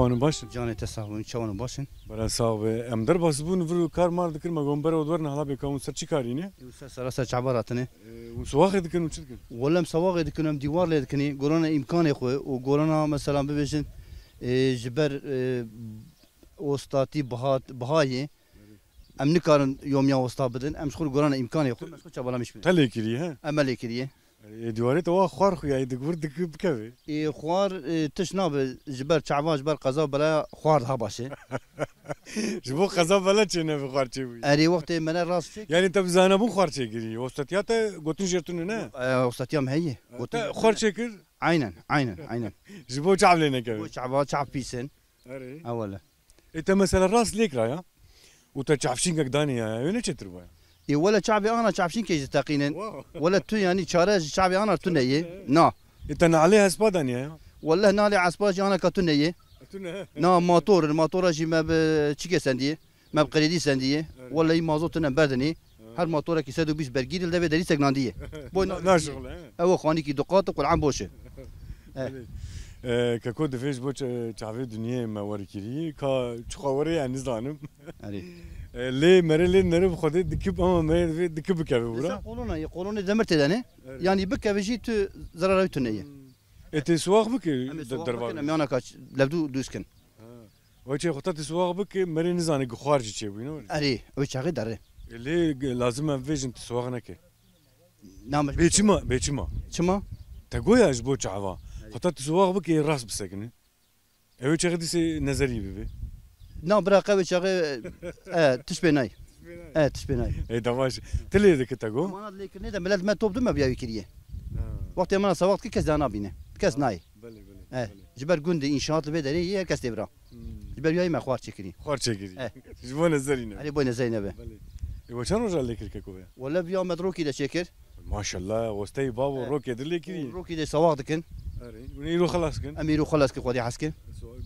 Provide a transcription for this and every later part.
چوان باشن جان تصاحبون چوان باشن برای صاحب ام در باز بون ورو کار مار دکن مگم برای ودور نه حالا بکام سر چی کاری نه سر چعباراتنه و سواق دکن و چی دکن ولا مسواق دکنم دیوار لید کنی گورانا امکان خو و گورانا مثلا ببیشن جبر استاتی بهایی ام نکارن یومیا استاد بدن ام شخور گورانا امکان خو مشکل چبالا مش تلی کری ها عمل کریه دیواره تو خوار خویای دکور دک بکوی خوار تشناب جبر چعباج بر قضا بلا خوار ها باشه جبو قضا بلا چه نه بخوار چه بی اری وقت من راست فکر یعنی تب زانه بون خوار چه گیری استاتیات گوتن جرتونه نه استاتیام هي خوار چه کر عينا جبو چعب لینه کوی چعب بيسن اره اولا انت مثلا راس ليك رايا وتا چعفشين داني يا نه چتر با ولا شعبي انا شعبشين كيجي تقينا ولا تو يعني شارع شعبي انا تنيه نا انت عليها اسباداني يا والله نالي عصباج انا كتنيه نا الموتور جي ما بتشيكي سنديه ما بقريدي سنديه ولا مازوت بدني هر موتور كي 120 برجيل ده بدري سجنانديه بو نا شغل هو خاني كي دقات والعم بوشه ككود فيسبوك تعرف الدنيا ما وركيري كا تخوري يعني زانم ليه مريلي نرب خدي دكب اما ما دكب كابي ورا يقولون دمرت داني يعني بك بيجي زراره تنيه انت سواق بك دربا انا كاش لبدو دوسكن وجه خطات سواق بك مري نزاني خارج شي بينو اري وش غير دره ليه لازم فيجن تسواق نك نعم بيتشما شما تقول يا جبو شعوا خطات سواق بك راس بسكنه ايش غدي نظري بيبي نعم براقبه شغل تشبيناي تشبيناي اي دواش تلي ذيك تقول ما لكن اذا ملاد ما توب ما بياوي كريه وقت ما سواق كي كاس انا بينه كاس ناي جبر جندي انشاءات البدري هي كاس تبرا جبر ياي ما خوار تشكري جبون الزرينه علي بوين زينب وشان رجع لك الكوكويا ولا بيا مدروكي ده شكر ما شاء الله وستي بابو روكي دلي كري روكي ده سواق دكن ونيرو خلاص كن اميرو خلاص كي خدي حسكن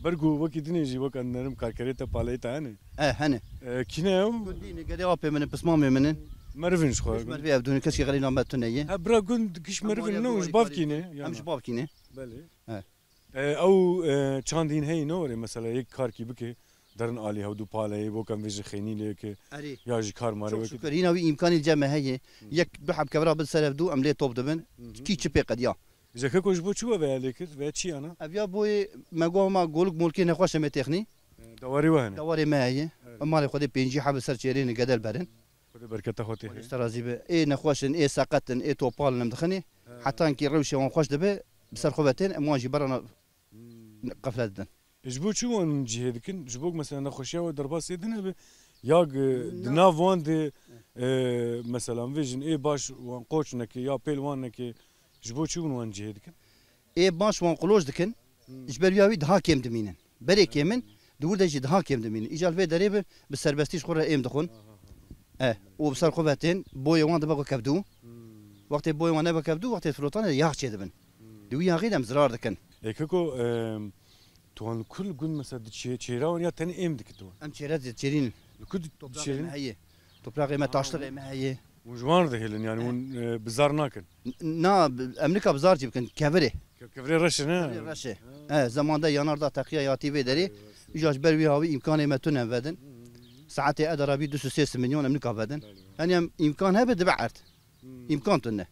برجو وكي دنيجي وك نرم كاركريتا باليتا انا هنا كيناو قديني قدي اوبي من بسمامي منن مرفنش خو ما في بدون كسي غير نوم تنيه برا كنت كش مرفن نو جباب كينه مش باب كينه بله او چاندين هي نور مثلا يك كار كي بك درن علي هودو بالي بو كان فيج خيني لك يا جي كار ماري شكر هنا امكاني الجامعه هي يك بحب كبرى بالسلف دو املي توب دبن كي تشبي قد يا اذا كوش بو شو بالك فاتشي انا ابيا بوي ما قو ما قولك مولكي نخوش ما تخني دواري وهنا دواري ما هي اما خدي بينجي حب سر شيرين قدل برن خدي بركته خوتي استرازي اي نخوشن اي ساقتن اي توبال نمدخني حتى انكي روشي ونخوش دبه بسر خوبتين امواجي برنا قفلتن جبو شو من جهدكن جبوك مثلا نخوشيا ودرباس يدنا ياق دنا فوان دي مثلا فيجن اي باش وان قوچنك يا بيلوانك جبو شو من جهدكن اي باش وان قلوش دكن جبر ياوي دها كيم دمينن بري كيمن دور دجي دها كيم دمينن اجال في دريب بالسربستيش خور ايم دخون وبسر خوبتين بوي وان دبا كبدو وقت بوي وان دبا كبدو وقت فروتان ياخ شي دبن دو ياغي دم زرار دكن ايكو توان كل قن مثلا تشيراون يا تاني ام دكتو ام تشيرات تشيرين كل تشيرين هي توبراغي ما تاشتغل ما هي وجوان ده هلن يعني ون بزار ناكن نا امريكا بزار جيب كفري رشنا رشه زمان ده ينار ده تقيا يا تي في دري يجاش بروي هاوي امكانه ما تنن بدن ساعتي ادرا بي 2 مليون امريكا بدن يعني امكان هبه دبعت امكان تنه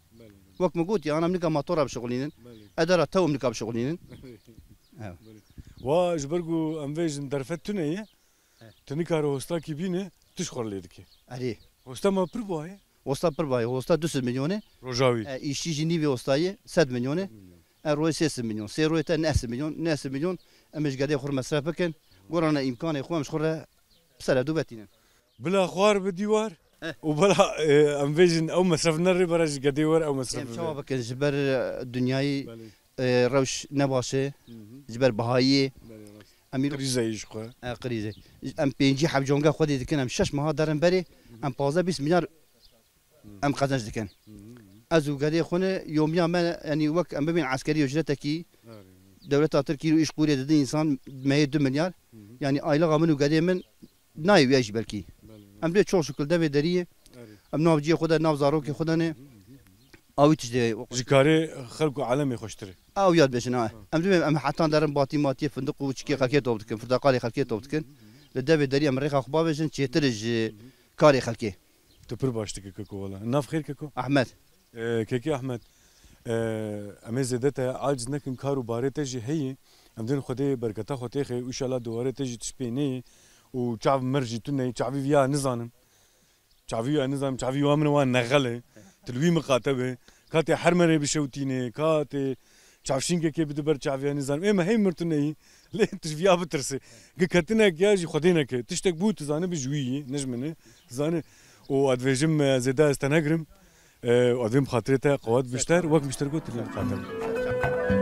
وقت ما قلت انا امريكا موتور بشغلين ادرا تو امريكا بشغلين واجبرجو انفيجن درفتنا هي تنكارو هوستا كيبينه تشخر ليدك عليه هوستا ما برباي هوستا برباي هوستا 2 مليون روجاوي ايشي جنيبي هوستاي 7 مليون روي 6 مليون سي روي 9 مليون 9 مليون امش قاعد يخر مصرف كان قرانا امكان يخو مش خر بسلا دوبتين بلا خوار بديوار وبلا انفيجن او مصرف نري برج قديور او مصرف شبابك جبر الدنياي روش نباشه جبر بهایی امیر قریزه ایش خو قریزه ام پنجی حب جونگا خودی دکن ام 6 ماه دارن بری ام 15 20 میلیارد ام قزنج دکن از وقتی خونه یومیا من یعنی وقت ام ببین عسکری اجرته کی دولت ترکیه ایش قوری دادی انسان ما 2 میلیارد یعنی ایلا قامن وقتی من نایویش بلکی ام ده çok şükür de deriye ام ناوجی خدا ناو زاروکی خدا نه اویتش ده جکاری خلق عالمی خوشتره او یاد بشن ام دوی ام حتی دارن باتی ماتی فندق و چکی خلکی توب دکن فردقالی خلکی توب دکن لدوی داری امریکا خو بابجن چیترج کاری خلکی تو پر باشتك كوكو والله ناف خير كوكو احمد كيكي احمد امي زدتها عاجز نكن كارو باري تجي هي امدين خدي بركتها خوتيخي وان شاء الله دواره تجي تشبيني وشعب مرجي تني شعبي فيها نظام شعبي نظام شعبي وامن وان نغله تلوي مقاتبه كاتي حرمري بشوتيني كاتي شعبشين كي بدبر شعبي نظام اما هي مرتني ليه تشفيها بترسي كاتنا كياجي خدينا كي تشتك بوت زانه بجوي نجمنه زانه وادفيجم زيدا استنجرم وادفيم خاطرته قوات بشتر وقت بشتر قلت لي خاطر